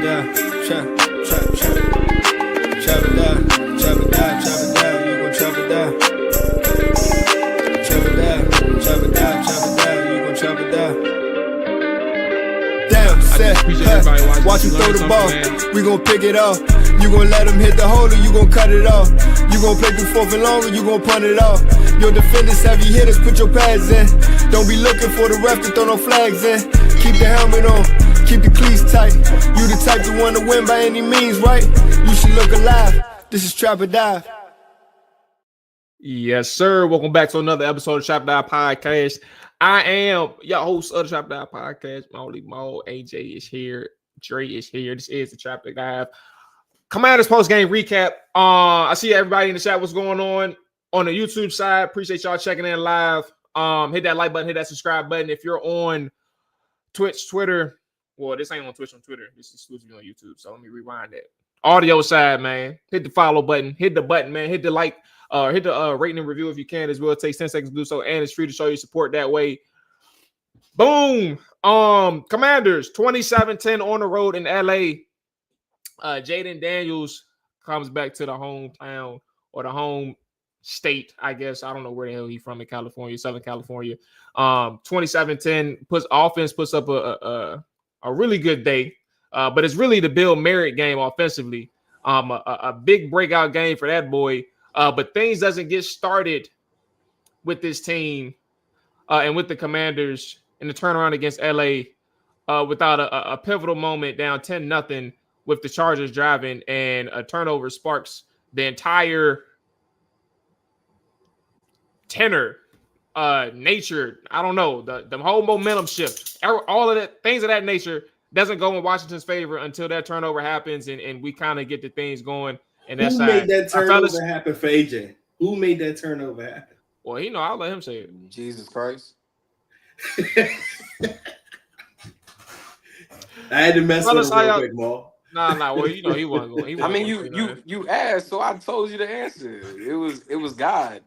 down, chop, chop, chop. Chop it down, chop it down, chop it down. You gon' chop it down. Chop it down, chop it down, chop it down. You gon' chop it down. Damn, set, watch him throw the ball. We gon' pick it off. You gon' let him hit the hole or you gon' cut it off. You gon' play through fourth and long or you gon' punt it off. Your defenders, heavy hitters, put your pads in. Don't be looking for the ref to throw no flags in. Keep the helmet on, keep the cleats tight. You the type to want to win by any means, right? You should look alive. This is Trap or Dive. Yes, sir. Welcome back to another episode of Trap or Dive Podcast. I am your host of the Trap or Dive Podcast. Mual, AJ is here. Dre is here. This is the Trap or Dive Commanders post-game recap. I see everybody in the chat. What's going on the YouTube side? Appreciate y'all checking in live. Hit that like button, hit that subscribe button. If you're on Twitch, Twitter, well, this ain't on Twitch, on Twitter. This is exclusively on YouTube. So let me rewind that. Audio side, man. Hit the follow button. Hit the button, man. Hit the like. Hit the rating and review if you can as well. It takes 10 seconds to do so, and it's free to show your support that way. Boom. Commanders 27-10 on the road in LA. Jaden Daniels comes back to the hometown or the home state, I guess. I don't know where the hell he's from in California, Southern California. 27-10 puts up a really good day. But it's really the Bill Merritt game offensively. A big breakout game for that boy. But things doesn't get started with this team and with the Commanders in the turnaround against LA without a pivotal moment down 10-0 with the Chargers driving, and a turnover sparks the entire tenor, nature. I don't know, the whole momentum shift, all of that, things of that nature doesn't go in Washington's favor until that turnover happens, and we kind of get the things going. And that's who made that turnover happen for AJ? Who made that turnover happen? Well, I'll let him say it. Jesus Christ. I had to mess with him real quick, Mo. Nah. Well, he wasn't going. I mean, you asked, so I told you the answer. It was God.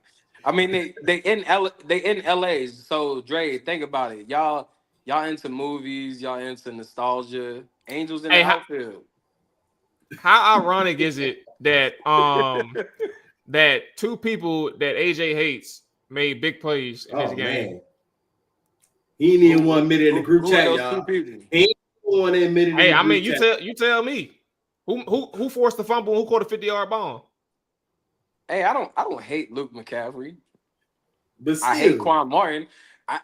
I mean, they in LA. So Dre, think about it. Y'all into movies. Y'all into nostalgia. Angels in the outfield. How ironic is it that that two people that AJ hates made big plays in this game? Man. He ain't even one minute in the group chat, y'all. He ain't one admitted. Hey, I mean, you tell me who forced the fumble and who caught a 50-yard bomb? Hey, I don't hate Luke McCaffrey, but still. I hate Quan Martin.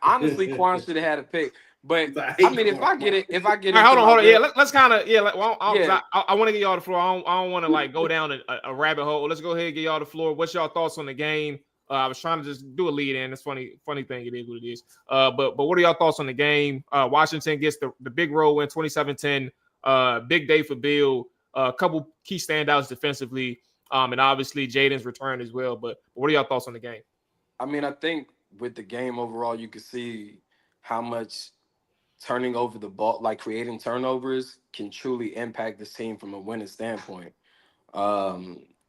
Honestly, Quan should have had a pick. But I mean, if I get it, right, hold on. Yeah, let's kind of I want to get y'all the floor. I don't want to like go down a rabbit hole. Let's go ahead and get y'all the floor. What's y'all thoughts on the game? I was trying to just do a lead in. It's funny thing. It is what it is. But what are y'all thoughts on the game? Washington gets the big roll win, 27-10. Big day for Bill. A couple key standouts defensively, and obviously Jaden's return as well. But what are y'all thoughts on the game? I mean, I think with the game overall, you can see how much turning over the ball, like creating turnovers, can truly impact this team from a winning standpoint.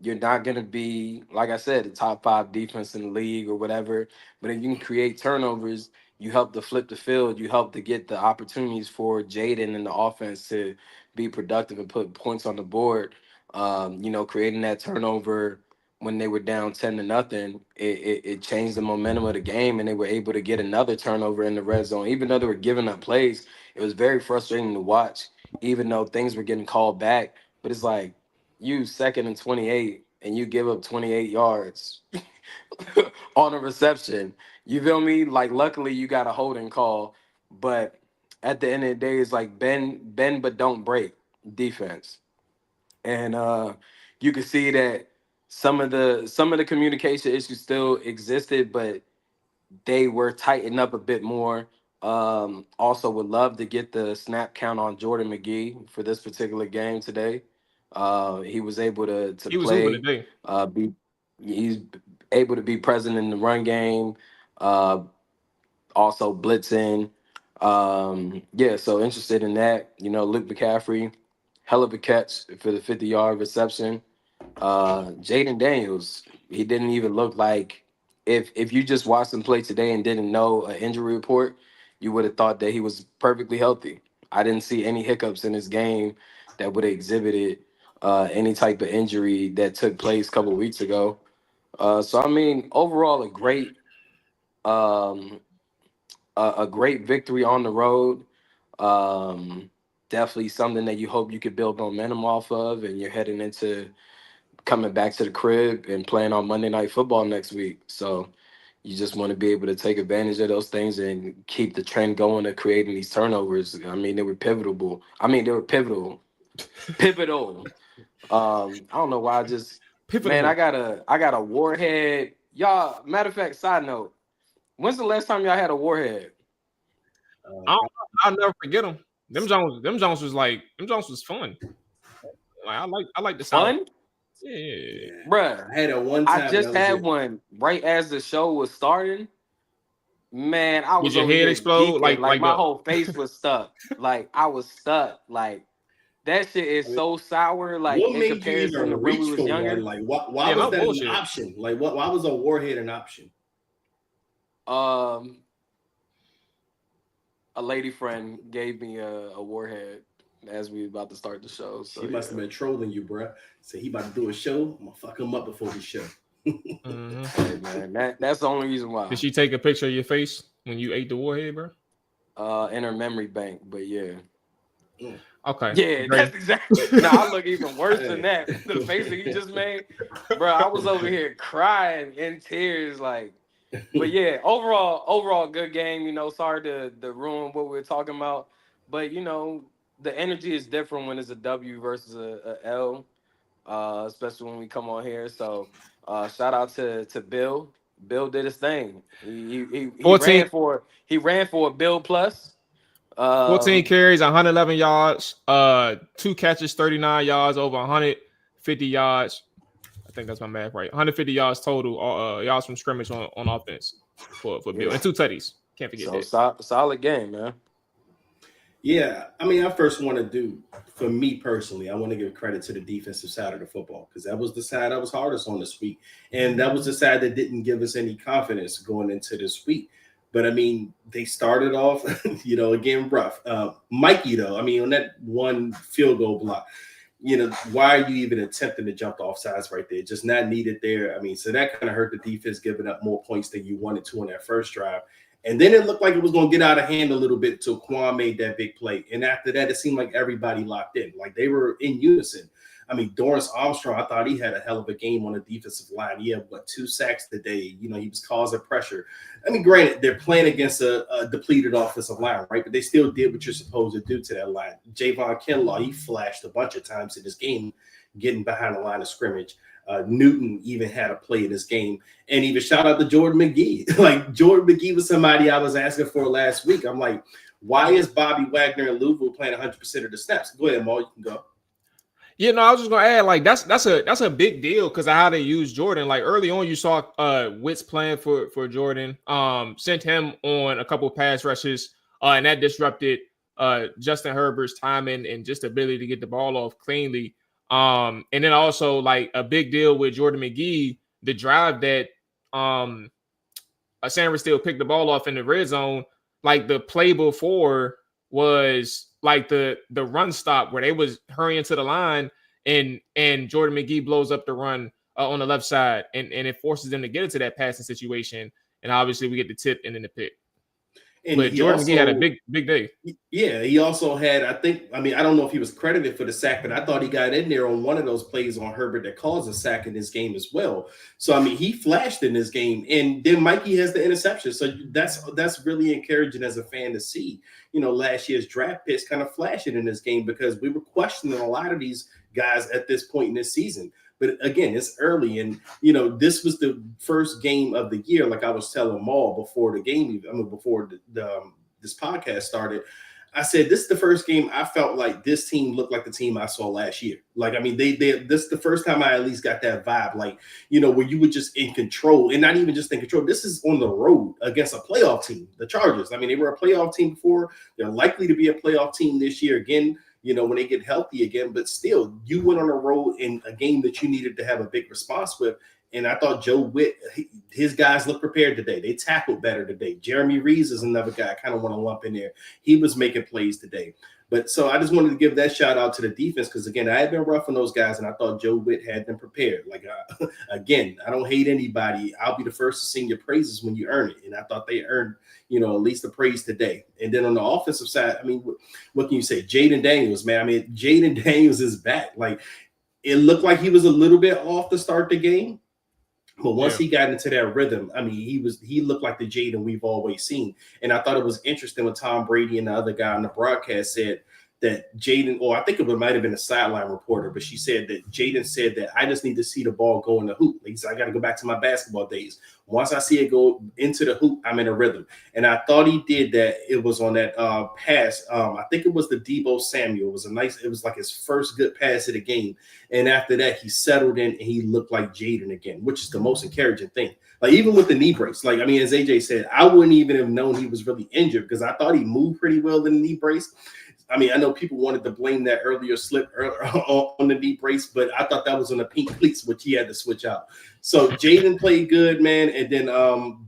You're not going to be, like I said, the top 5 defense in the league or whatever, but if you can create turnovers, you help to flip the field, you help to get the opportunities for Jaden and the offense to be productive and put points on the board. Creating that turnover when they were down 10-0, it changed the momentum of the game, and they were able to get another turnover in the red zone. Even though they were giving up plays, it was very frustrating to watch, even though things were getting called back. But it's like, you 2nd and 28, and you give up 28 yards on a reception. You feel me? Like, luckily, you got a holding call. But at the end of the day, it's like bend but don't break defense. And you can see that some of the communication issues still existed, but they were tightened up a bit more. Also would love to get the snap count on Jordan McGee for this particular game today. He was able to play. He's able to be present in the run game. Also blitzing. So interested in that. Luke McCaffrey, hell of a catch for the 50-yard reception. Jaden Daniels, he didn't even look like, if you just watched him play today and didn't know an injury report, you would have thought that he was perfectly healthy. I didn't see any hiccups in his game that would have exhibited any type of injury that took place a couple of weeks ago. So I mean, overall, um, a great victory on the road. Definitely something that you hope you could build momentum off of, and you're heading into coming back to the crib and playing on Monday Night Football next week. So you just want to be able to take advantage of those things and keep the trend going of creating these turnovers. I mean, they were pivotal. Pivotal. I don't know why I just man, Pivotal. I got a warhead. Y'all, matter of fact, side note, when's the last time y'all had a warhead? I'll never forget them. Them Jones was fun. Like I like the sound. Fun? Yeah. Bruh, I had it one time. I just had one right as the show was starting. Man, I was Did your over head here explode? geeking. Like my the... whole face was stuck. Like I was stuck. Like that shit is so sour. Like what in made you comparison even to when we reach was for younger. one? Like, why Yeah, was no that bullshit. an option? Like, why was a warhead an option? A lady friend gave me a warhead as we about to start the show. So she must have been trolling you, bruh. Said he about to do a show. I'm gonna fuck him up before the show. Mm-hmm. Hey, man, that's the only reason why. Did she take a picture of your face when you ate the warhead, bro? In her memory bank, but yeah. Okay. Yeah, great. that's exactly. No, I look even worse than that. The face that you just made, bro. I was over here crying in tears, like. But yeah, overall, good game. You know, sorry to ruin what we were talking about, but you know, the energy is different when it's a W versus a L, especially when we come on here. So, shout out to Bill. Bill did his thing. He 14 ran for a Bill plus. 14 carries, 111 yards, 2 catches, 39 yards, over 150 yards. I think that's my math right. 150 yards total, yards from scrimmage on offense for Bill. And 2 tutties. Can't forget that. Solid game, man. Yeah, I mean, I first want to do, for me personally, I want to give credit to the defensive side of the football, because that was the side I was hardest on this week. And that was the side that didn't give us any confidence going into this week. But I mean, they started off, again, rough. Mikey, though, I mean, on that one field goal block, why are you even attempting to jump off sides right there? Just not needed there. I mean, so that kind of hurt the defense, giving up more points than you wanted to on that first drive. And then it looked like it was going to get out of hand a little bit until Quan made that big play. And after that, it seemed like everybody locked in. Like they were in unison. I mean, Dorrance Armstrong, I thought he had a hell of a game on the defensive line. He had, 2 sacks today. He was causing pressure. I mean, granted, they're playing against a depleted offensive line, right? But they still did what you're supposed to do to that line. Javon Kinlaw, he flashed a bunch of times in this game, getting behind the line of scrimmage. Newton even had a play in this game. And even shout out to Jordan McGee. Like, Jordan McGee was somebody I was asking for last week. I'm like, why is Bobby Wagner and Louisville playing 100% of the snaps? Go ahead, Maul, you can go. Yeah, no, I was just gonna add, like, that's a big deal because of how they use Jordan. Like early on, you saw Witz playing for Jordan, sent him on a couple of pass rushes, and that disrupted Justin Herbert's timing and just ability to get the ball off cleanly. And then also, like, a big deal with Jordan McGee, the drive that San Still picked the ball off in the red zone, like the play before was like the run stop where they was hurrying to the line and Jordan McGee blows up the run on the left side and it forces them to get into that passing situation. And obviously we get the tip and then the pick. And but Jordan McGee had a big day. Yeah, he also had, I don't know if he was credited for the sack, but I thought he got in there on one of those plays on Herbert that caused a sack in this game as well. So, I mean, he flashed in this game. And then Mikey has the interception. So that's really encouraging as a fan to see, last year's draft picks kind of flashing in this game, because we were questioning a lot of these guys at this point in this season. But again, it's early, and this was the first game of the year. Like I was telling Maul before the game, before this podcast started, I said this is the first game I felt like this team looked like the team I saw last year. Like, I mean, this is the first time I at least got that vibe, like, where you were just in control, and not even just in control. This is on the road against a playoff team, the Chargers. I mean, they were a playoff team before. They're likely to be a playoff team this year again, when they get healthy again. But still, you went on a road in a game that you needed to have a big response with. And I thought Joe Witt, his guys looked prepared today. They tackled better today. Jeremy Reeves is another guy I kind of want to lump in there. He was making plays today. But so I just wanted to give that shout out to the defense because, again, I had been rough on those guys, and I thought Joe Witt had them prepared. Like, again, I don't hate anybody. I'll be the first to sing your praises when you earn it. And I thought they earned, at least the praise today. And then on the offensive side, I mean, what can you say? Jaden Daniels, man. I mean, Jaden Daniels is back. Like, it looked like he was a little bit off to start the game. But once he got into that rhythm, I mean, he looked like the Jaden we've always seen. And I thought it was interesting when Tom Brady and the other guy on the broadcast said that Jaden, or I think it might have been a sideline reporter, but she said that Jaden said that I just need to see the ball go in the hoop. Like, he said, I got to go back to my basketball days. Once I see it go into the hoop, I'm in a rhythm. And I thought he did that. It was on that pass. I think it was the Deebo Samuel. It was like his first good pass of the game. And after that, he settled in and he looked like Jaden again, which is the most encouraging thing. Like, even with the knee brace, like, I mean, as AJ said, I wouldn't even have known he was really injured because I thought he moved pretty well in the knee brace. I mean, I know people wanted to blame that earlier slip on the knee brace, but I thought that was on the pink cleats, which he had to switch out. So Jaden played good, man. And then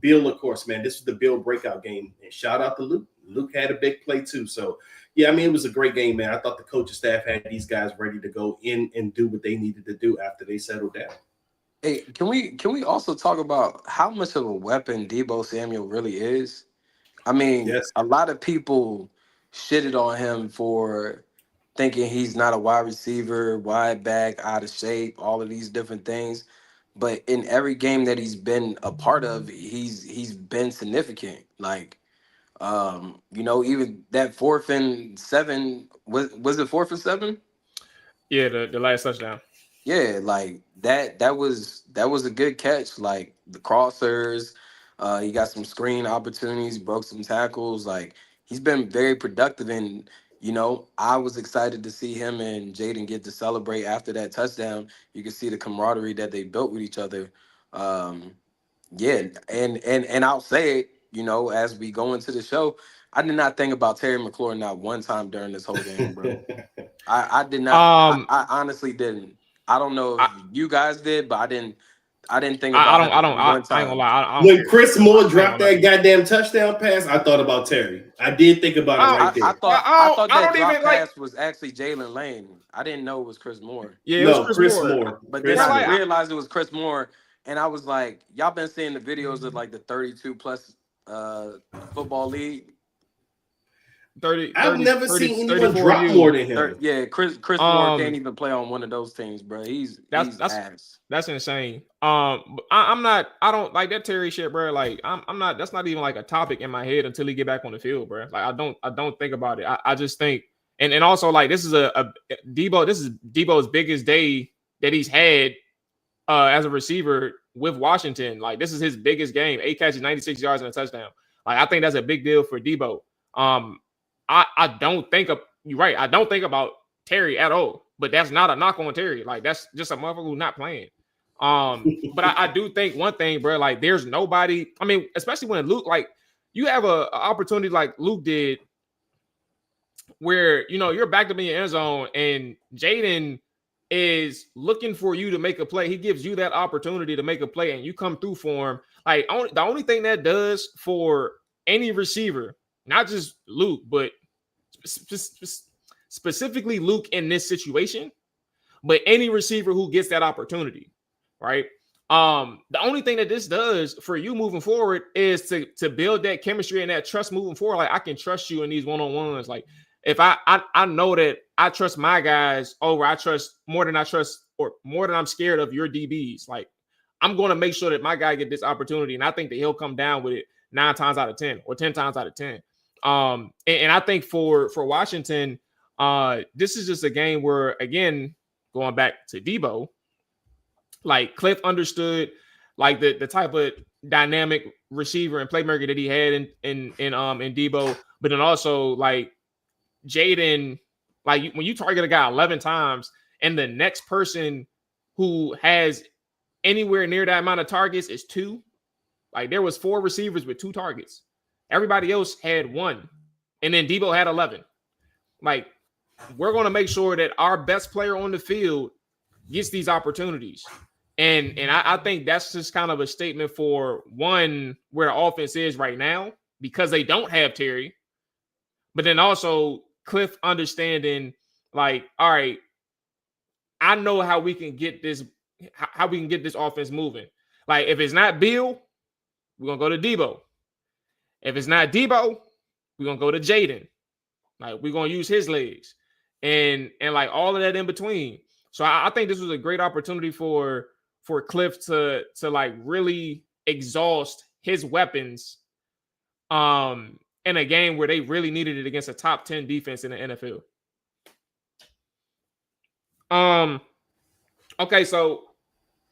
Bill, of course, man, this was the Bill breakout game. And shout out to Luke. Luke had a big play too. So, yeah, I mean, it was a great game, man. I thought the coaching staff had these guys ready to go in and do what they needed to do after they settled down. Hey, can we also talk about how much of a weapon Deebo Samuel really is? I mean, Yes. a lot of people shitted on him for thinking he's not a wide receiver, wide back, out of shape, all of these different things. But in every game that he's been a part of, he's been significant. Like, even that 4th and 7 was it 4th and 7? Yeah, the last touchdown. Yeah, like that was a good catch. Like the crossers, he got some screen opportunities, broke some tackles. Like, he's been very productive, and I was excited to see him and Jaden get to celebrate after that touchdown. You can see the camaraderie that they built with each other. Yeah, and I'll say it, as we go into the show, I did not think about Terry McLaurin not one time during this whole game, bro. I did not. I honestly didn't. I don't know if you guys did, but I didn't think about it one time. I ain't gonna lie. When Chris Moore dropped that goddamn touchdown pass, I thought about Terry. I did think about it right there. I thought that drop pass was actually Jalen Lane. I didn't know it was Chris Moore. Yeah, it was Chris Moore. But then I realized it was Chris Moore, and I was like, y'all been seeing the videos of like the 32 plus football league. 30, I've never 30, seen anyone drop more than him. Chris Moore can't even play on one of those teams, bro. He's ass. That's insane. I don't like that Terry shit, bro. Like, I'm not. That's not even like a topic in my head until he get back on the field, bro. Like, I don't think about it. I just think, and also like this is a Deebo. This is Deebo's biggest day that he's had as a receiver with Washington. Like, this is his biggest game. 8 catches, 96 yards, and a touchdown. Like, I think that's a big deal for Deebo. I don't think of you're right. I don't think about Terry at all, but that's not a knock on Terry. Like, that's just a motherfucker who's not playing. But I do think one thing, bro, like, there's nobody. I mean, especially when Luke, like, you have a opportunity like Luke did where, you're backed up in your end zone and Jaden is looking for you to make a play. He gives you that opportunity to make a play and you come through for him. Like, the only thing that does for any receiver, not just Luke, but specifically Luke in this situation, but any receiver who gets that opportunity, right? The only thing that this does for you moving forward is to build that chemistry and that trust moving forward. Like, I can trust you in these one-on-ones. Like, if I know that I trust my guys over, I trust more than I'm scared of your DBs. Like, I'm going to make sure that my guy get this opportunity, and I think that he'll come down with it 9 times out of 10 or 10 times out of 10. And I think for Washington, this is just a game where, again, going back to Deebo, like, Cliff understood like the type of dynamic receiver and playmaker that he had in Deebo, but then also like Jaden, like, when you target a guy 11 times and the next person who has anywhere near that amount of targets is 2, like, there was 4 receivers with 2 targets. Everybody else had 1, and then Deebo had 11. Like, we're going to make sure that our best player on the field gets these opportunities. And I think that's just kind of a statement for, one, where the offense is right now, because they don't have Terry, but then also Cliff understanding, like, all right, I know how we can get this offense moving. Like, if it's not Bill, we're gonna go to Debo. If it's not Debo, we're gonna go to Jaden. Like, we're gonna use his legs, and like all of that in between. So I think this was a great opportunity for Cliff to like really exhaust his weapons in a game where they really needed it against a top 10 defense in the NFL. Okay, so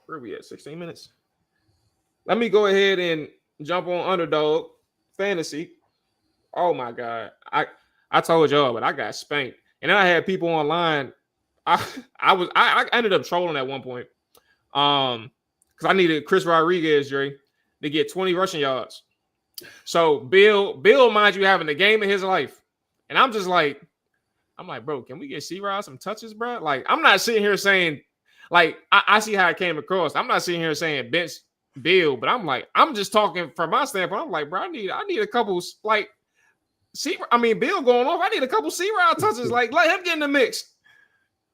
where are we at? 16 minutes. Let me go ahead and jump on Underdog Fantasy. Oh my God. I told y'all, but I got spanked. And then I had people online. I ended up trolling at one point. Because I needed Chris Rodriguez, Dre, to get 20 rushing yards. So Bill, mind you, having the game of his life. And I'm like, bro, can we get C-Rod some touches, bro? Like, I'm not sitting here saying, like, I see how it came across. I'm not sitting here saying bench Bill, but I'm like, I'm just talking from my standpoint. I'm like, bro, I need a couple, like, Bill going off. I need a couple C-Rod touches. Like, let him get in the mix.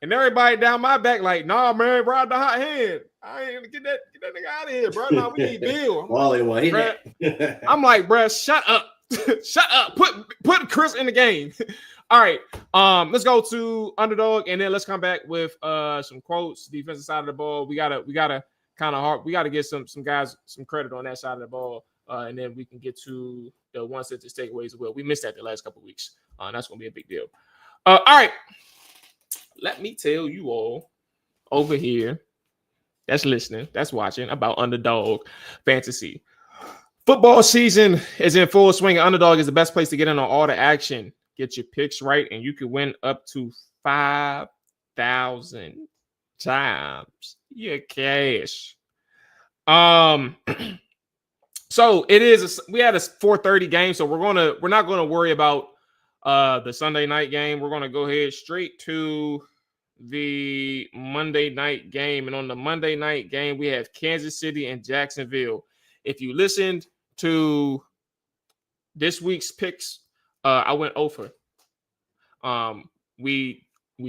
And everybody down my back, like, nah, man, bro, the hot hand. I ain't gonna get that nigga out of here, bro. Nah, we need Bill. I'm like, bro, shut up. Shut up. Put Chris in the game. All right. Let's go to Underdog, and then let's come back with some quotes, defensive side of the ball. We gotta kind of hard. We gotta get some guys some credit on that side of the ball. And then we can get to the one sentence takeaways as well. We missed that the last couple of weeks. That's gonna be a big deal. All right. Let me tell you all over here that's listening, that's watching, about Underdog Fantasy. Football season is in full swing. Underdog is the best place to get in on all the action. Get your picks right, and you can win up to 5,000 times your cash. So it is. We had a 4:30 game, so we're not gonna worry about the Sunday night game. We're gonna go ahead straight to the Monday night game, and on the Monday night game, we have Kansas City and Jacksonville. If you listened to this week's picks, I went over. We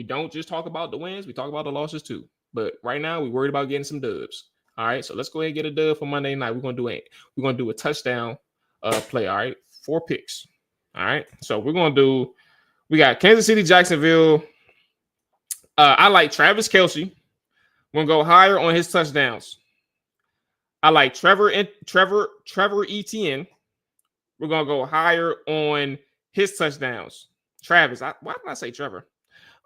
don't just talk about the wins, we talk about the losses too. But right now, we're worried about getting some dubs. All right, so let's go ahead and get a dub for Monday night. We're gonna do a touchdown play. All right, 4 picks. All right, so we got Kansas City, Jacksonville. I like Travis Kelce. We're gonna go higher on his touchdowns. I like Trevor Etienne. We're gonna go higher on his touchdowns. Travis, why did I say Trevor?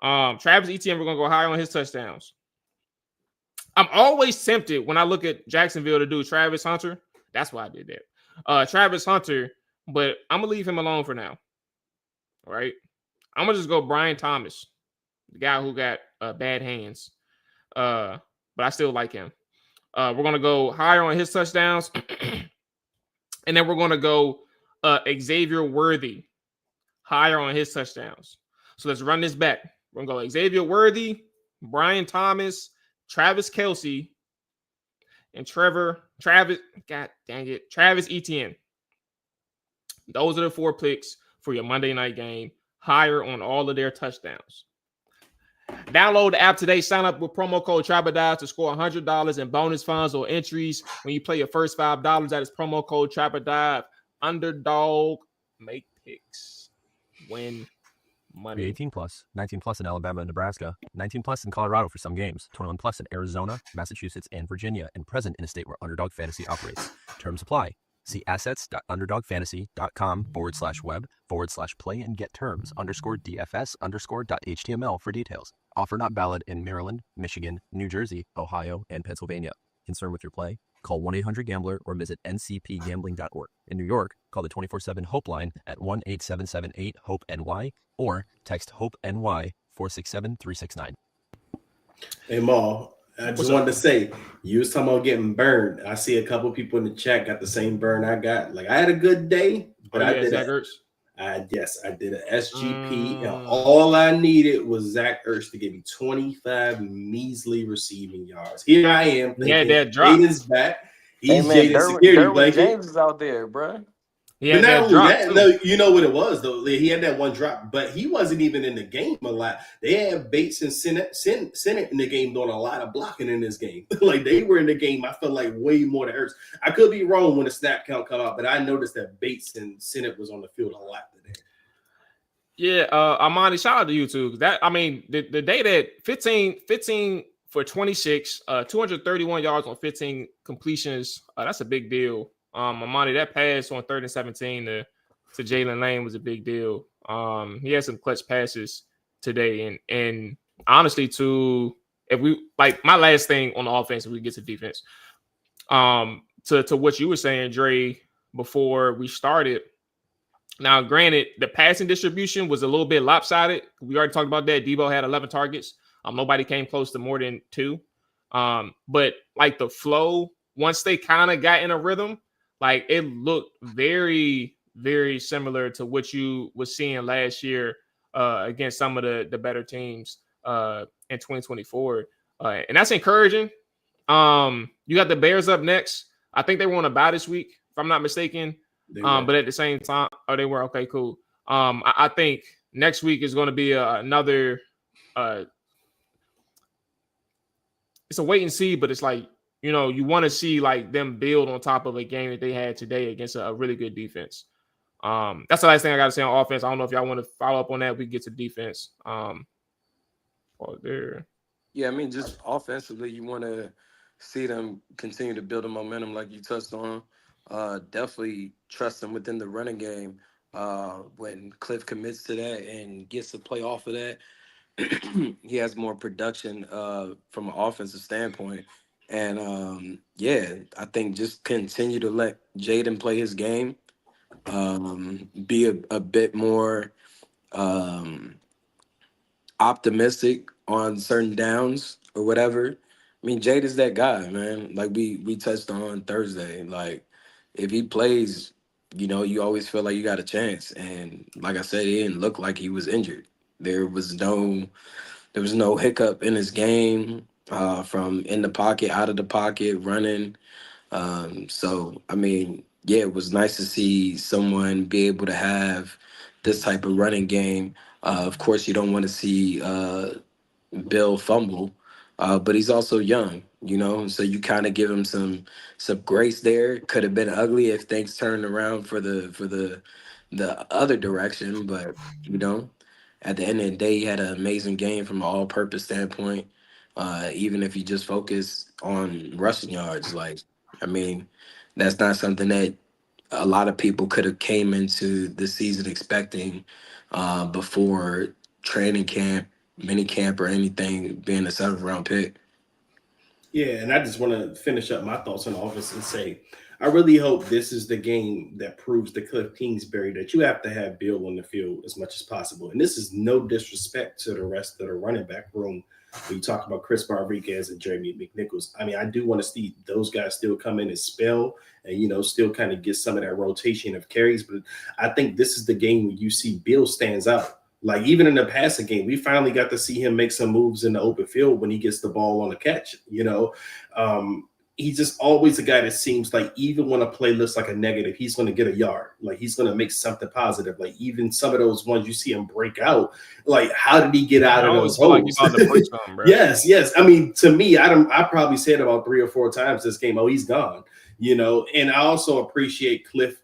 Travis Etienne, we're gonna go higher on his touchdowns. I'm always tempted when I look at Jacksonville to do Travis Hunter. That's why I did that. Travis Hunter, but I'm gonna leave him alone for now. All right. I'm gonna just go Brian Thomas, the guy who got bad hands. But I still like him. We're gonna go higher on his touchdowns, and then we're gonna go Xavier Worthy higher on his touchdowns. So let's run this back. We're gonna go Xavier Worthy, Brian Thomas, Travis Kelce, and Travis Etienne. Those are the 4 picks for your Monday night game, higher on all of their touchdowns. Download the app today. Sign up with promo code TRAPPERDIVE to score $100 in bonus funds or entries when you play your first $5. That is promo code TRAPPERDIVE. Underdog, make picks, win money. 18 plus, 19 plus in Alabama and Nebraska, 19 plus in Colorado for some games, 21 plus in Arizona, Massachusetts, and Virginia, and present in a state where Underdog Fantasy operates. Terms apply. See assets.underdogfantasy.com/web/play and get terms _DFS_.html for details. Offer not valid in Maryland, Michigan, New Jersey, Ohio, and Pennsylvania. Concerned with your play? Call 1-800-GAMBLER or visit ncpgambling.org. In New York, call the 24/7 Hope line at 1-877-8-HOPE-NY or text HOPE-NY 467-369. Hey, Mual, I just wanted to say, you was talking about getting burned. I see a couple people in the chat got the same burn I got. Like, I had a good day, but I did I did an SGP, and all I needed was Zach Ertz to give me 25 measly receiving yards. Here I am. Yeah, that drop. Jaden's back. He's Jaden's security blanket. James is out there, bro. He But had not that only drop that, too. no, you know what it was though. He had that one drop, but he wasn't even in the game a lot. They had Bates and Sennett in the game doing a lot of blocking in this game. Like they were in the game, I felt like way more than Ertz. I could be wrong when the snap count come out, but I noticed that Bates and Sennett was on the field a lot today. Yeah, Amani, shout out to you too. That I mean, the day that 15 for 26, 231 yards on 15 completions, that's a big deal. Amani, that pass on 3rd and 17 to Jalen Lane was a big deal. He had some clutch passes today, and honestly, too, if we like my last thing on the offense, if we get to defense, to what you were saying, Dre, before we started. Now, granted, the passing distribution was a little bit lopsided. We already talked about that. Debo had 11 targets. Nobody came close to more than 2. But like the flow, once they kind of got in a rhythm, like it looked very, very similar to what you was seeing last year against some of the better teams in 2024. And that's encouraging. You got the Bears up next. I think they were on a bye this week, if I'm not mistaken. But at the same time, they were okay, cool. I think next week is going to be another. It's a wait and see, but it's like you want to see like them build on top of a game that they had today against a really good defense. That's the last thing I got to say on offense. I don't know if y'all want to follow up on that. We can get to defense. There. Yeah, I mean, just offensively, you want to see them continue to build a momentum like you touched on. Definitely trust them within the running game. When Cliff commits to that and gets to play off of that, he has more production from an offensive standpoint. And yeah, I think just continue to let Jaden play his game, be a bit more optimistic on certain downs or whatever. I mean, Jade is that guy, man. Like we touched on Thursday. Like if he plays, you always feel like you got a chance. And like I said, he didn't look like he was injured. There was no hiccup in his game from in the pocket, out of the pocket, running. So I mean, yeah, it was nice to see someone be able to have this type of running game. Of course, you don't want to see Bill fumble, but he's also young, so you kind of give him some grace there. Could have been ugly if things turned around for the other direction, but at the end of the day, he had an amazing game from an all-purpose standpoint. Even if you just focus on rushing yards, like I mean, that's not something that a lot of people could have came into the season expecting before training camp, mini camp, or anything being a 7th-round pick. Yeah, and I just want to finish up my thoughts on offense and say, I really hope this is the game that proves to Cliff Kingsbury that you have to have Bill on the field as much as possible. And this is no disrespect to the rest of the running back room. When you talk about Chris Rodriguez and Jeremy McNichols, I mean, I do want to see those guys still come in and spell and, still kind of get some of that rotation of carries. But I think this is the game where you see Bill stands out. Like even in the passing game, we finally got to see him make some moves in the open field when he gets the ball on the catch. He's just always a guy that seems like even when a play looks like a negative, he's going to get a yard. Like he's going to make something positive. Like even some of those ones you see him break out. Like how did he get out of those holes? Like about to break something, bro. Yes. I mean, to me, I probably said about 3 or 4 times this game, oh, he's gone. And I also appreciate Cliff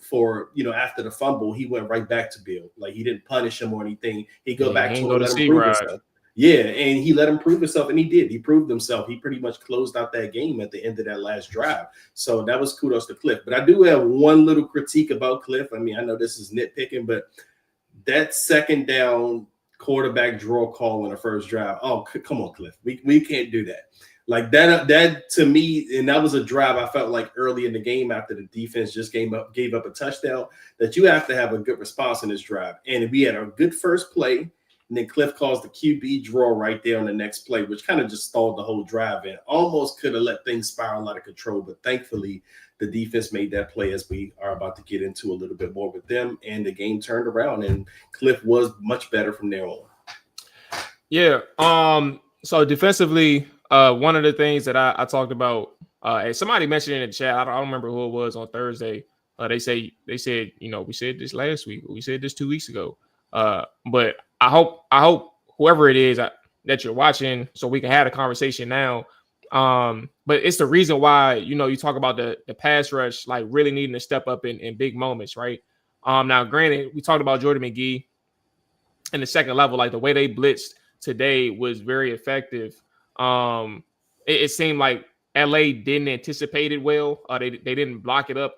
for after the fumble, he went right back to Bill. Like he didn't punish him or anything. He go back to him, let him prove himself. Yeah, and he let him prove himself, and he did. He proved himself. He pretty much closed out that game at the end of that last drive. So that was kudos to Cliff. But I do have one little critique about Cliff. I mean, I know this is nitpicking, but that second down quarterback draw call in the first drive. Oh, come on, Cliff. We can't do that. Like that to me, and that was a drive I felt like early in the game after the defense just gave up a touchdown, that you have to have a good response in this drive. And we had a good first play, and then Cliff calls the QB draw right there on the next play, which kind of just stalled the whole drive and almost could have let things spiral out of control. But thankfully, the defense made that play, as we are about to get into a little bit more with them, and the game turned around, and Cliff was much better from there on. Yeah. So defensively, one of the things that I talked about, and somebody mentioned in the chat, I don't remember who it was on Thursday, They said, we said this last week, we said this 2 weeks ago. But I hope whoever it is that you're watching, so we can have a conversation now. But it's the reason why, you talk about the pass rush, like really needing to step up in big moments, right? Now, granted, we talked about Jordan McGee in the second level, like the way they blitzed today was very effective. It seemed like LA didn't anticipate it well. They didn't block it up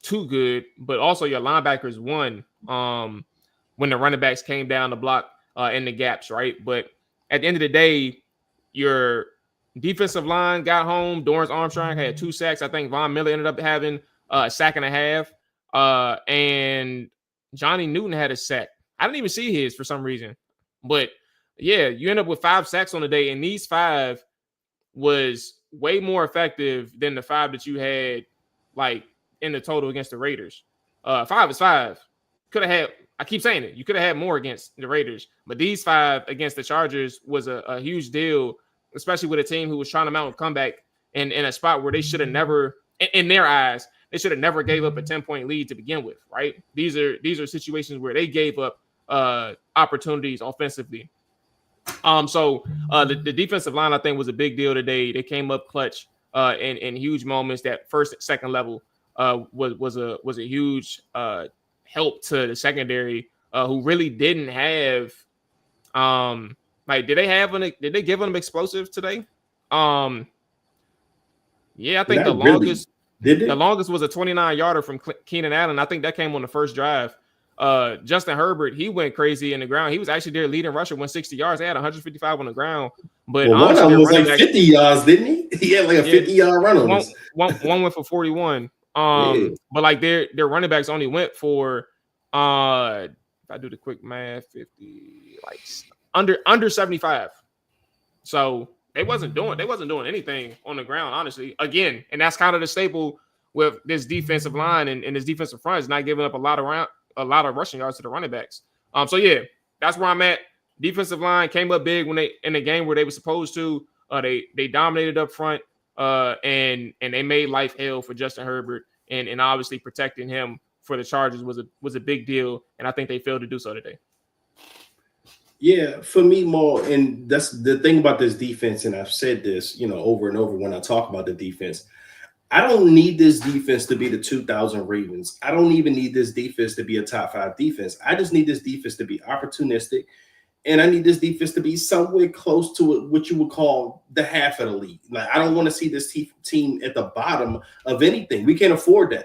too good, but also your linebackers won when the running backs came down the block in the gaps, right? But at the end of the day, your defensive line got home. Dorrance Armstrong had 2 sacks. I think Von Miller ended up having a sack and a half. And Johnny Newton had a sack. I didn't even see his for some reason. But yeah, you end up with 5 sacks on the day, and these 5 was way more effective than the 5 that you had like in the total against the Raiders. 5 is 5. Could have had, I keep saying it, you could have had more against the Raiders, but these 5 against the Chargers was a huge deal, especially with a team who was trying to mount a comeback in a spot where they should have never, in their eyes, they should have never gave up a 10-point lead to begin with, right? These are situations where they gave up opportunities offensively. So the defensive line, I think, was a big deal today. They came up clutch in huge moments. That first, second level was a huge help to the secondary, who really didn't have did they give them explosives today? Yeah, I think Not really. The longest was a 29-yarder from Keenan Allen. I think that came on the first drive. Justin Herbert, he went crazy in the ground. He was actually their leading rusher, went 60 yards. They had 155 on the ground. But one of them was like 50 yards, didn't he? He had like a 50-yard run on us. One went for 41. Yeah. But like their running backs only went for if I do the quick math, 50, like under 75. So they wasn't doing anything on the ground, honestly. Again, and that's kind of the staple with this defensive line and this defensive front is not giving up a lot of rushing yards to the running backs. So yeah, that's where I'm at. Defensive line came up big when they in the game where they were supposed to. They dominated up front, and they made life hell for Justin Herbert, and obviously protecting him for the Chargers was a big deal, and I think they failed to do so today. Yeah, for me, Mual, and that's the thing about this defense, and I've said this, over and over when I talk about the defense. I don't need this defense to be the 2000 Ravens. I don't even need this defense to be a top 5 defense. I just need this defense to be opportunistic, and I need this defense to be somewhere close to what you would call the half of the league. Like, I don't want to see this team at the bottom of anything. We can't afford that.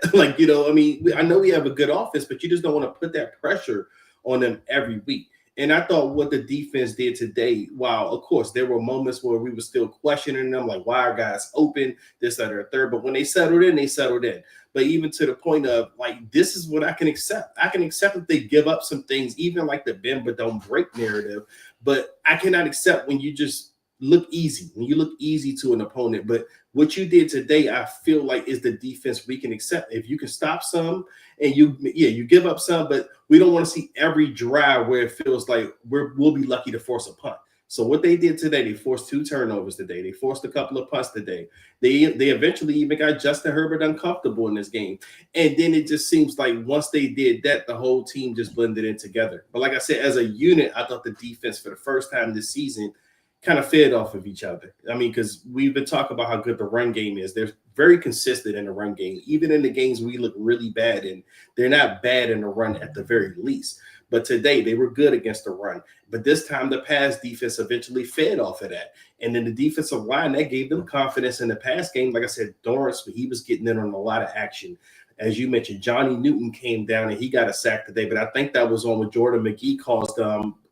I know we have a good offense, but you just don't want to put that pressure on them every week. And I thought what the defense did today, while, of course, there were moments where we were still questioning them, like, why are guys open, this, that, or third. But when they settled in, they settled in. But even to the point of, like, this is what I can accept. I can accept if they give up some things, even like the bend but don't break narrative. But I cannot accept when you just look easy, when you look easy to an opponent. But what you did today, I feel like, is the defense we can accept. If you can stop some and you give up some, but we don't want to see every drive where it feels like we'll be lucky to force a punt. So what they did today, they forced 2 turnovers today. They forced a couple of punts today. They eventually even got Justin Herbert uncomfortable in this game. And then it just seems like once they did that, the whole team just blended in together. But like I said, as a unit, I thought the defense for the first time this season kind of fed off of each other. I mean, because we've been talking about how good the run game is. They're very consistent in the run game. Even in the games we look really bad in, they're not bad in the run at the very least. But today they were good against the run. But this time the pass defense eventually fed off of that. And then the defensive line, that gave them confidence in the pass game. Like I said, Dorrance, he was getting in on a lot of action. As you mentioned, Johnny Newton came down and he got a sack today. But I think that was on when Jordan McGee caused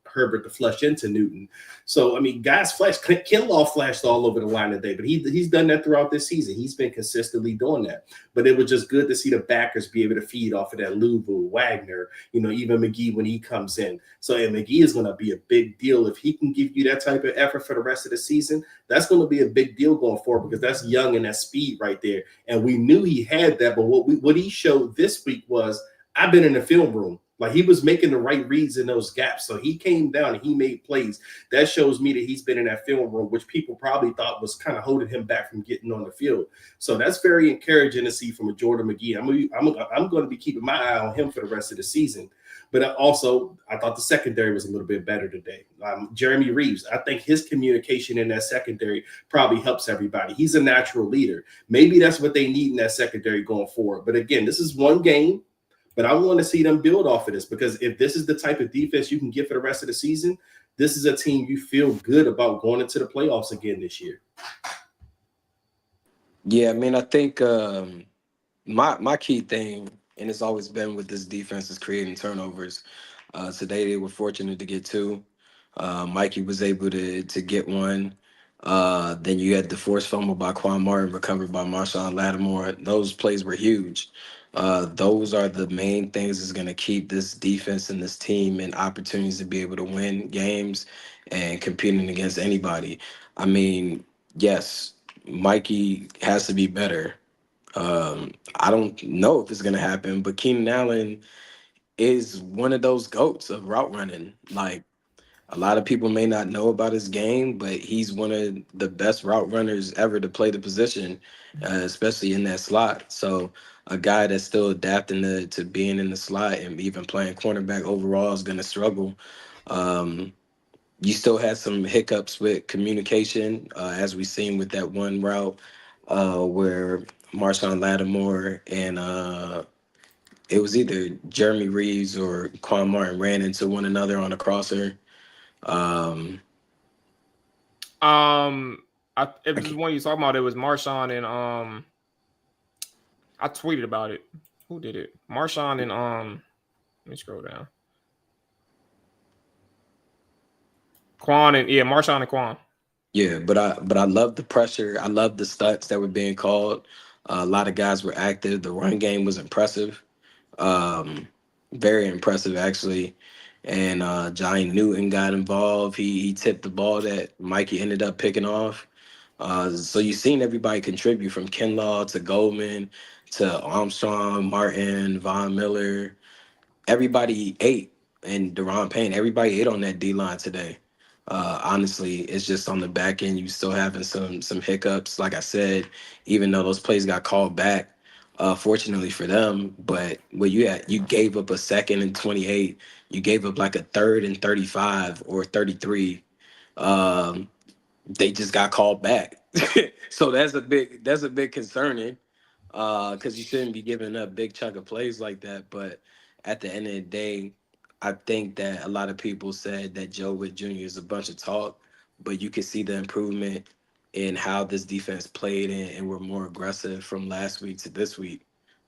Herbert to flush into Newton. So, I mean, guys flashed. Kinlaw flashed all over the line today, but he's done that throughout this season. He's been consistently doing that. But it was just good to see the backers be able to feed off of that. Louvu, Wagner, even McGee when he comes in. So, and McGee is going to be a big deal. If he can give you that type of effort for the rest of the season, that's going to be a big deal going forward because that's young and that speed right there. And we knew he had that, but what he showed this week was, I've been in the film room. Like he was making the right reads in those gaps. So he came down and he made plays. That shows me that he's been in that film room, which people probably thought was kind of holding him back from getting on the field. So that's very encouraging to see from a Jordan McGee. I'm going to be keeping my eye on him for the rest of the season. But also, I thought the secondary was a little bit better today. Jeremy Reeves, I think his communication in that secondary probably helps everybody. He's a natural leader. Maybe that's what they need in that secondary going forward. But again, this is one game. But I want to see them build off of this, because if this is the type of defense you can get for the rest of the season, this is a team you feel good about going into the playoffs again this year. Yeah, I mean, I think my key thing, and it's always been with this defense, is creating turnovers. Today they were fortunate to get two. Mikey was able to get one. Then you had the forced fumble by Quan Martin, recovered by Marshawn Lattimore. Those plays were huge. Those are the main things that's going to keep this defense and this team in opportunities to be able to win games and competing against anybody. I mean, yes, Mikey has to be better. I don't know if it's going to happen, but Keenan Allen is one of those goats of route running. Like, a lot of people may not know about his game, but he's one of the best route runners ever to play the position, especially in that slot. So a guy that's still adapting to being in the slot and even playing cornerback overall is going to struggle. You still had some hiccups with communication, as we've seen with that one route where Marshawn Lattimore and it was either Jeremy Reeves or Quan Martin ran into one another on a crosser. It was one you talking about. It was Marshawn and I tweeted about it. Who did it? Marshawn and let me scroll down. Marshawn and Quan. Yeah, but I love the pressure. I love the stunts that were being called. A lot of guys were active. The run game was impressive, very impressive actually. And Johnny Newton got involved. He tipped the ball that Mikey ended up picking off. So you've seen everybody contribute, from Kinlaw to Goldman to Armstrong, Martin, Von Miller. Everybody ate, and Deron Payne. Everybody ate on that D line today. Honestly, it's just on the back end, you still having some hiccups. Like I said, even though those plays got called back, fortunately for them. But what you gave up a second and 28. You gave up like a third and 35 or 33. Um, they just got called back. So that's a big concerning, because you shouldn't be giving up big chunk of plays like that. But at the end of the day, I think that a lot of people said that Joe Witt Jr. is a bunch of talk, but you can see the improvement in how this defense played, and we're more aggressive from last week to this week.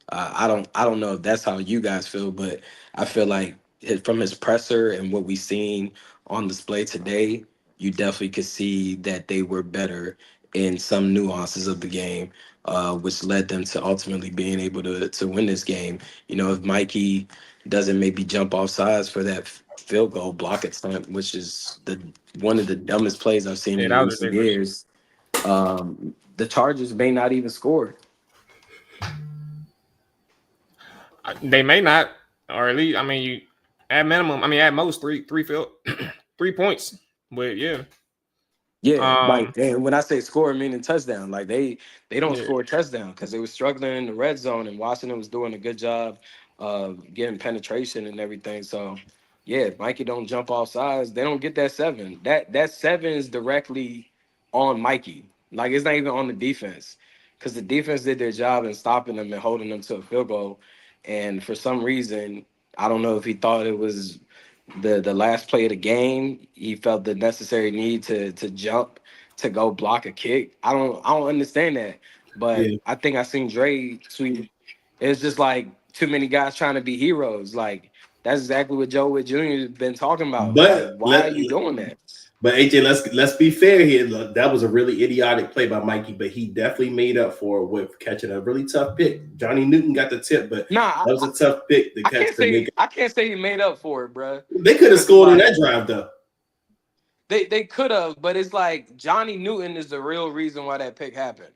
I don't know if that's how you guys feel, but I feel like from his presser and what we've seen on display today, you definitely could see that they were better in some nuances of the game, which led them to ultimately being able to win this game. You know, if Mikey doesn't maybe jump off sides for that field goal block at stunt, which is one of the dumbest plays I've seen in That was recent ridiculous. years, the Chargers may not even score. They may not, or at least at minimum, at most three 3 points. But yeah. Yeah, like, and when I say score, meaning touchdown. Like they don't Yeah. score a touchdown because they were struggling in the red zone, and Washington was doing a good job of getting penetration and everything. So yeah, if Mikey don't jump off sides, they don't get that seven. That seven is directly on Mikey. Like, it's not even on the defense, because the defense did their job in stopping them and holding them to a field goal. And for some reason, I don't know if he thought it was the last play of the game, he felt the necessary need to jump to go block a kick. I don't understand that. But Yeah. I think I seen Dre tweet. It's just like too many guys trying to be heroes. Like, that's exactly what Joe Witt Jr. has been talking about. Like, But why are you doing that? But AJ, let's be fair here. Look, that was a really idiotic play by Mikey, but he definitely made up for it with catching a really tough pick. Johnny Newton got the tip, but Nah, that was a tough pick to catch. I can't say he made up for it, bro. They could have scored on that drive though. They could have, but it's like Johnny Newton is the real reason why that pick happened.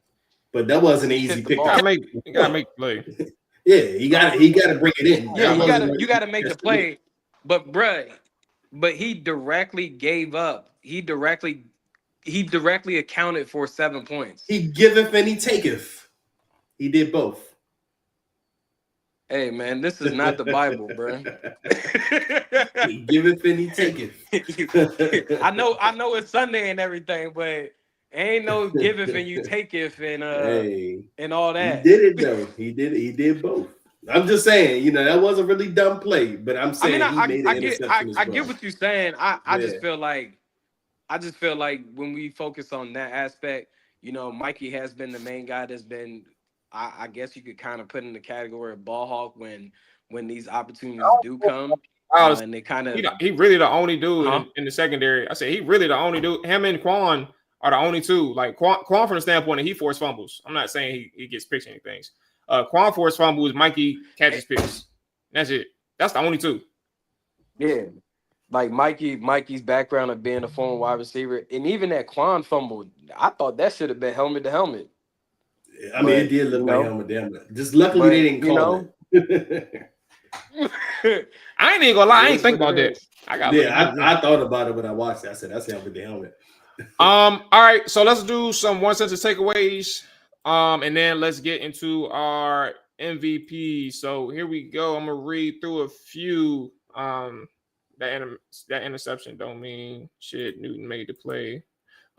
But that wasn't an He easy tipped the pick. ball. You gotta make the play. Yeah, he got to bring it in. Yeah, That you gotta make the that's play. But he directly gave up. He directly accounted for 7 points. He giveth and he taketh. He did both. Hey man, this is not the Bible, bro. He giveth and he taketh. I know it's Sunday and everything, but ain't no giveth and you taketh and all that. He did it though. He did both. I'm just saying, that was a really dumb play, but I'm saying he made an interception as well. I get what you're saying. I just feel like when we focus on that aspect, Mikey has been the main guy that's been, I guess you could kind of put in the category of ball hawk when these opportunities do come. And they kind of he really the only dude in the secondary. I said he really the only dude. Him and Quan are the only two. Like Quan from the standpoint that he forced fumbles. I'm not saying he gets picks or anything. Quan forced fumbles, Mikey catches picks. That's it. That's the only two. Yeah. Like Mikey's background of being a former wide receiver, and even that Quan fumble, I thought that should have been helmet to helmet. I mean, it did look like helmet to helmet. Just luckily they didn't call it. I ain't even gonna lie. I ain't think about that. I thought about it when I watched it. I said that's helmet to helmet. All right, so let's do some one sentence takeaways. And then let's get into our MVP. So here we go. I'm gonna read through a few. That interception don't mean shit. Newton made the play.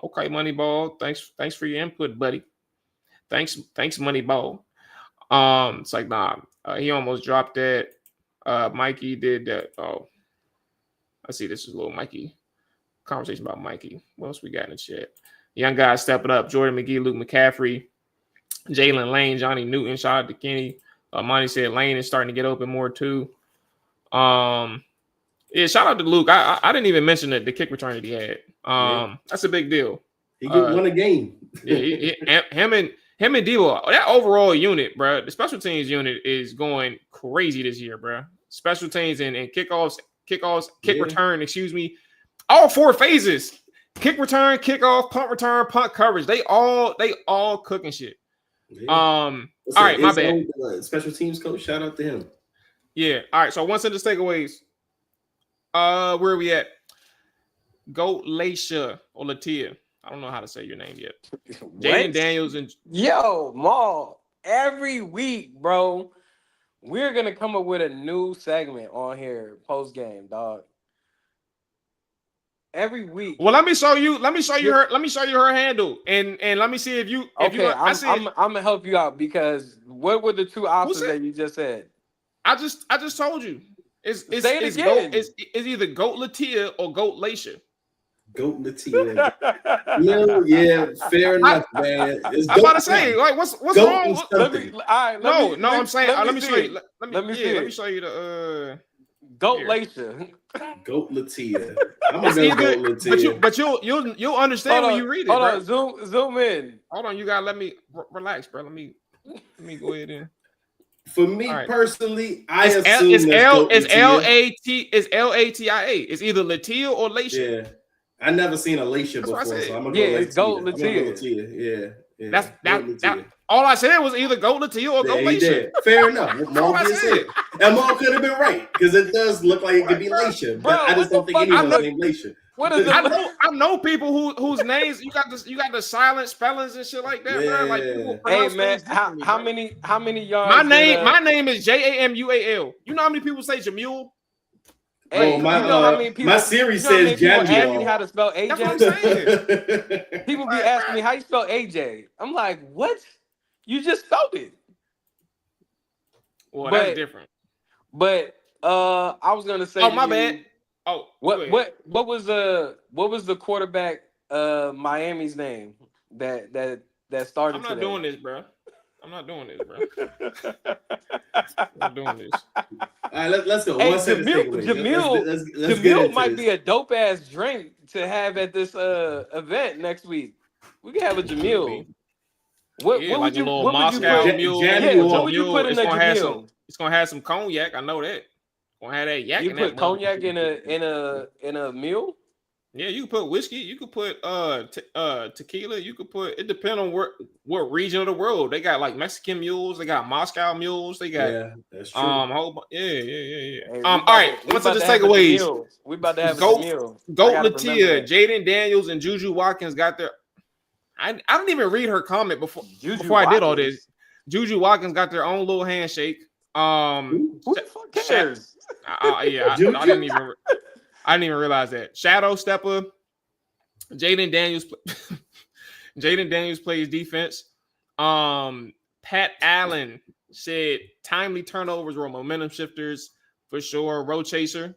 Okay, Moneyball. Thanks for your input, buddy. Thanks, Moneyball. It's like nah. He almost dropped that. Mikey did that. Oh, I see. This is a little Mikey conversation about Mikey. What else we got in the chat? Young guys stepping up. Jordan McGee, Luke McCaffrey, Jalen Lane, Johnny Newton. Shout out to Kenny. Monty said Lane is starting to get open more too. Yeah, shout out to Luke. I didn't even mention the kick return that he had. That's a big deal. He could win a game. Yeah, him and Debo, that overall unit, bro. The special teams unit is going crazy this year, bro. Special teams and kickoffs, kick return. Excuse me. All four phases: kick return, kickoff, punt return, punt coverage. They all cooking shit. Yeah. All right, my bad. Special teams coach, shout out to him. Yeah. All right. So one sentence takeaways. Where are we at? Goat Laisha or Latia. I don't know how to say your name yet. Jaden Daniels and Mual. Every week, bro, we're gonna come up with a new segment on here post game, dog. Every week. Well, let me show you her. Let me show you her handle, and let me see if you. Okay, I'm gonna help you out because what were the two options that you just said? I just told you. It's either Goat Latia or Goat Laisha. Goat Latia. Yeah, fair enough, man. I'm about to say, like, what's wrong? Let me show you. Let me show you the Goat Laisha. Goat Latia. I'm gonna go Goat Latia. But you'll understand when you read it. Hold on, zoom in. Hold on, you gotta let me relax, bro. Let me go ahead and. For me personally, I assume it's Latia. It's either Latia or Laisha. Yeah, I never seen a Laisha before, so I'm gonna go Latia. It's Goat Latia. Yeah. That's all I said was either Goat Latia or Goat Laisha. Fair enough. And Mo could have been right because it does look like it could be Laisha, but I just don't think anyone's named Laisha. I know people whose names you got the silent spellings and shit like that, bro. Like people pronounce man, how many yards? My name is Jamual. You know how many people say Jamul? Hey, my Siri says Jamual. Ask me how to spell AJ. That's what I'm saying. People be asking me how you spell AJ. I'm like, what? You just spelled it. Well, that's different. But I was gonna say. Oh, my bad. Oh, what was the quarterback Miami's name that started? I'm not doing this, bro. I'm not doing this. All right, let's go. Hey, Jamil might be a dope ass drink to have at this event next week. We can have a Jamil. What would you put in the Jamil? It's gonna have some cognac. I know that. Gonna have that yak. You put cognac in a meal? Yeah, you could put whiskey. You could put tequila. You could put. It depends on what region of the world they got. Like Mexican mules, they got Moscow mules, they got Yeah, that's true. yeah. Hey, All right. we What's the about to have a takeaways? Demille. We about to have a Goat Demille. I Goat gotta remember Latia, that. Jaden Daniels, and Juju Watkins got their. I didn't even read her comment Juju before I did all this. Watkins? Juju Watkins got their own little handshake. Who the fuck cares? Yeah, Juju? I didn't even realize that. Shadow Stepper, Jaden Daniels. Jaden Daniels plays defense. Pat Allen said timely turnovers were momentum shifters for sure. Road chaser,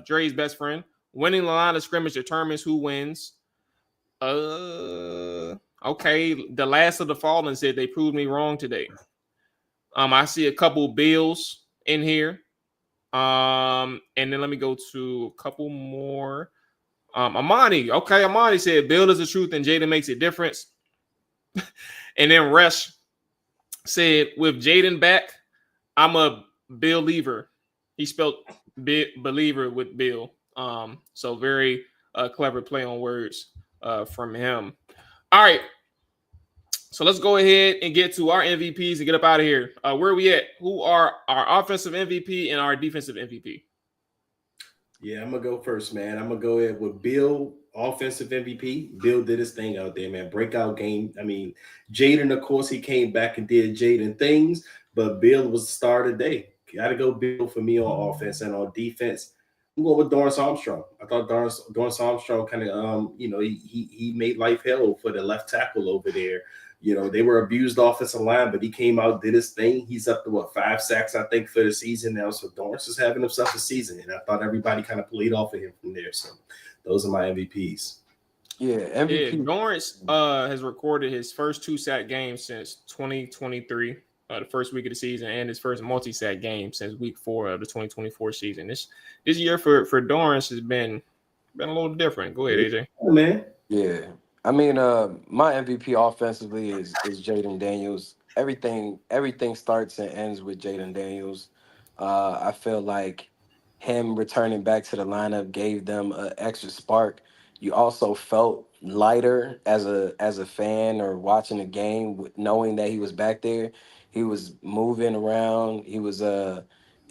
Dre's best friend. Winning the line of scrimmage determines who wins. Okay. The last of the fallen said they proved me wrong today. I see a couple Bills in here. And then let me go to a couple more. Amani. Okay, Amani said Bill is the truth and Jaden makes a difference. And then Resh said, with Jaden back, I'm a believer. He spelled believer with Bill. So very clever play on words from him. All right. So let's go ahead and get to our MVPs and get up out of here. Where are we at? Who are our offensive MVP and our defensive MVP? Yeah, I'm gonna go first, man. I'm gonna go ahead with Bill, offensive MVP. Bill did his thing out there, man. Breakout game. I mean, Jaden, of course, he came back and did Jaden things, but Bill was the star of the day. Gotta go Bill for me on offense and on defense. I'm going with Dorrance Armstrong. I thought Dorrance Armstrong kind of, he made life hell for the left tackle over there. You know, they were abused offensive line, but he came out, did his thing. He's up to 5 sacks, I think, for the season now. So Dorrance is having himself a season, and I thought everybody kind of played off of him from there. So those are my MVPs. Yeah, MVP. Yeah, Dorrance has recorded his first 2-sack game since 2023, the first week of the season, and his first multi-sack game since week 4 of the 2024 season. This year for Dorrance has been a little different. Go ahead, AJ. Oh, man. Yeah. I mean, my MVP offensively is Jaden Daniels. Everything starts and ends with Jaden Daniels. I feel like him returning back to the lineup gave them an extra spark. You also felt lighter as a fan or watching the game, knowing that he was back there. He was moving around. He was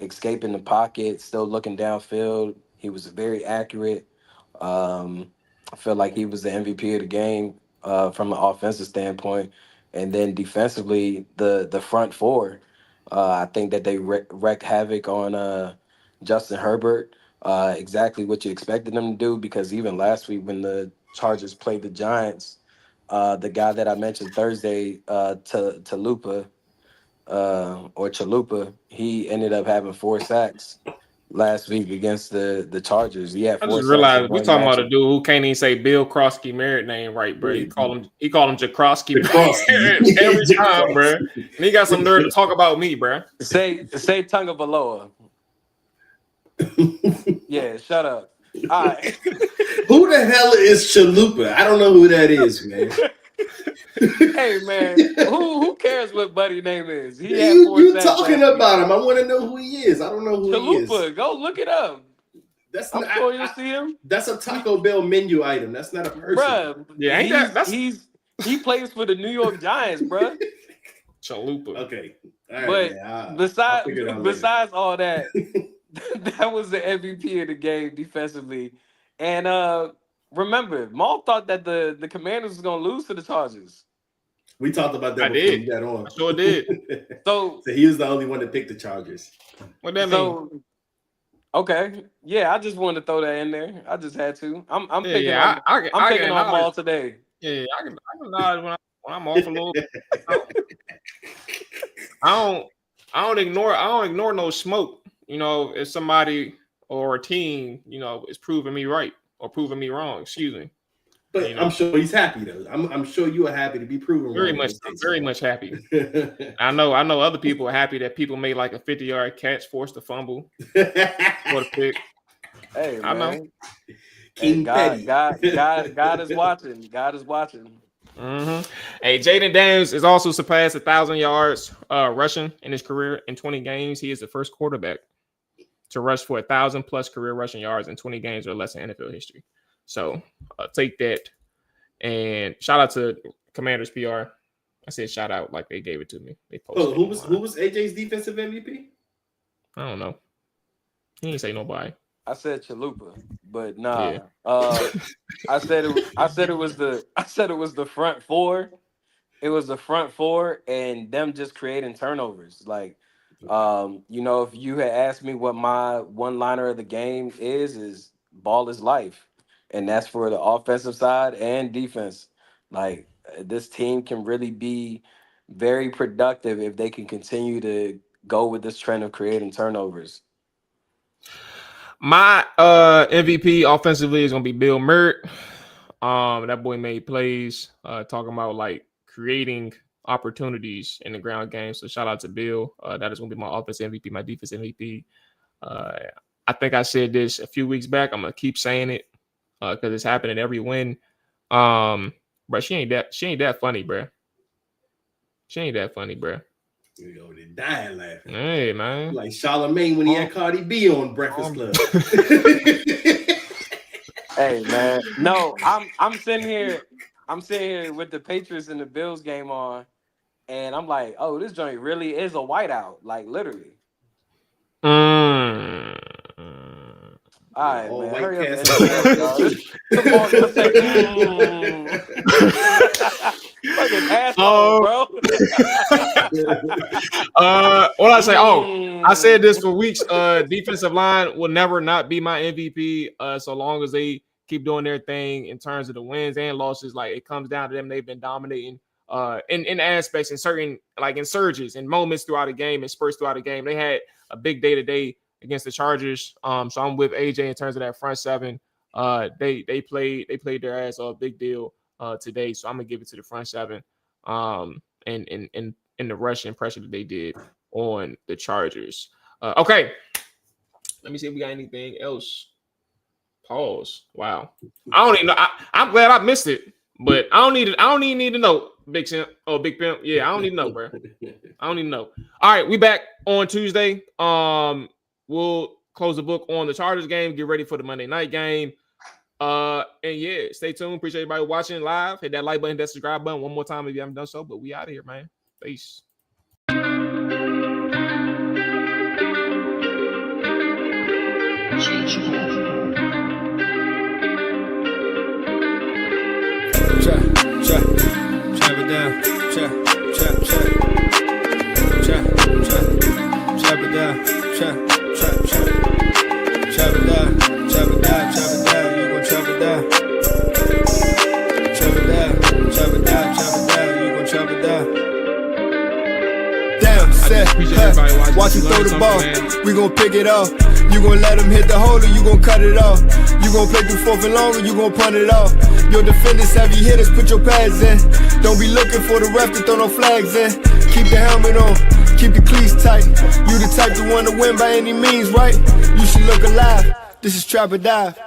escaping the pocket, still looking downfield. He was very accurate. I feel like he was the MVP of the game from an offensive standpoint, and then defensively, the front four. I think that they wrecked havoc on Justin Herbert. Exactly what you expected them to do, because even last week when the Chargers played the Giants, the guy that I mentioned Thursday, Chalupa, he ended up having 4 sacks last week against the Chargers. He had I 4 just sacks in realized we one talking about a matchup. dude who can't even say Bill Krosky married name right, bro. He called him Jakrosky every time, bro. And he got some nerve to talk about me, bro. Say Tungavaloa. Yeah, shut up. All right. Who the hell is Chalupa? I don't know who that is, man. Hey, man, who cares what Buddy name is? He had You 4 sacks talking last about week. him? I want to know who he is. I don't know who he is. Chalupa, go look it up. I'm sure you'll see him. That's a Taco Bell menu item. That's not a person. Bruh, Yeah, ain't that's he plays for the New York Giants, bruh. Chalupa. Okay. All right, But man. besides all that, that was the MVP of the game defensively. And remember, Maul thought that the Commanders was gonna lose to the Chargers. We talked about that I before did. you got on. I sure did. So he was the only one that picked the Chargers. What that mean? Okay, yeah, I just wanted to throw that in there. I just had to. I'm picking. Yeah, I'm picking on Maul today. Yeah, I can nod when I'm off a little. I don't ignore no smoke. You know, if somebody or a team, is proving me right or proving me wrong. Excuse me. But I'm sure he's happy though. I'm sure you are happy to be proven very wrong. Very much happy. I know other people are happy that people made like a 50-yard catch, forced a fumble, or a pick. Hey, man. I know. King Petty. God is watching. God is watching. Mm-hmm. Hey, Jaden Daniels has also surpassed 1,000 yards rushing in his career in 20 games. He is the first quarterback to rush for 1,000+ career rushing yards in 20 games or less in NFL history. So take that. And shout out to Commanders PR. I said shout out like they gave it to me. They posted. Who was AJ's defensive MVP? I don't know. He didn't say nobody. I said Chalupa, but nah. Yeah. I said it was the front four. It was the front four and them just creating turnovers. Like, if you had asked me what my one-liner of the game is ball is life. And that's for the offensive side and defense. Like, this team can really be very productive if they can continue to go with this trend of creating turnovers. My MVP offensively is gonna be Bill Merritt. That boy made plays, talking about like creating opportunities in the ground game. So shout out to Bill. That is gonna be my offense MVP, my defense MVP. I think I said this a few weeks back. I'm gonna keep saying it because it's happening every win. But she ain't that funny, bro. She ain't that funny, bro. You know, they dying laughing. Hey, man. Like Charlamagne when he had Cardi B on Breakfast Club. Hey, man. No, I'm sitting here with the Patriots and the Bills game on, and I'm like, oh, this joint really is a whiteout. Like, literally. All right, man. Hurry up. Come on, let's say, fucking asshole, bro. What I say? Oh, I said this for weeks. Defensive line will never not be my MVP. So long as they keep doing their thing in terms of the wins and losses. Like, it comes down to them. They've been dominating in aspects, in certain, like, in surges and moments throughout the game and spurts throughout the game. They had a big day today against the Chargers. So I'm with AJ in terms of that front seven. They played their ass off, big deal today. So I'm gonna give it to the front seven. And the rushing pressure that they did on the Chargers. Okay. Let me see if we got anything else. Pause. Wow. I don't even know. I'm glad I missed it, but I don't even need to know. Big Simp. Oh, Big Pimp. Yeah, I don't need to know, bro. I don't even know. All right, we back on Tuesday. We'll close the book on the Chargers game. Get ready for the Monday night game. And yeah, stay tuned. Appreciate everybody watching live. Hit that like button, that subscribe button one more time if you haven't done so. But we out of here, man. Peace. Chop it down. Chop it down. Chop it down. You gon' chop it down. Chop it down. You gon' chop it down. Down, set, watch him throw the ball. We gon' pick it off. You gon' let him hit the hole or you gon' cut it off. You gon' play through fourth and long or you gon' punt it off. Your defenders, heavy hitters, put your pads in. Don't be looking for the ref to throw no flags in. Keep the helmet on, keep the cleats tight. You the type to want to win by any means, right? You should look alive. This is Trap or Dive.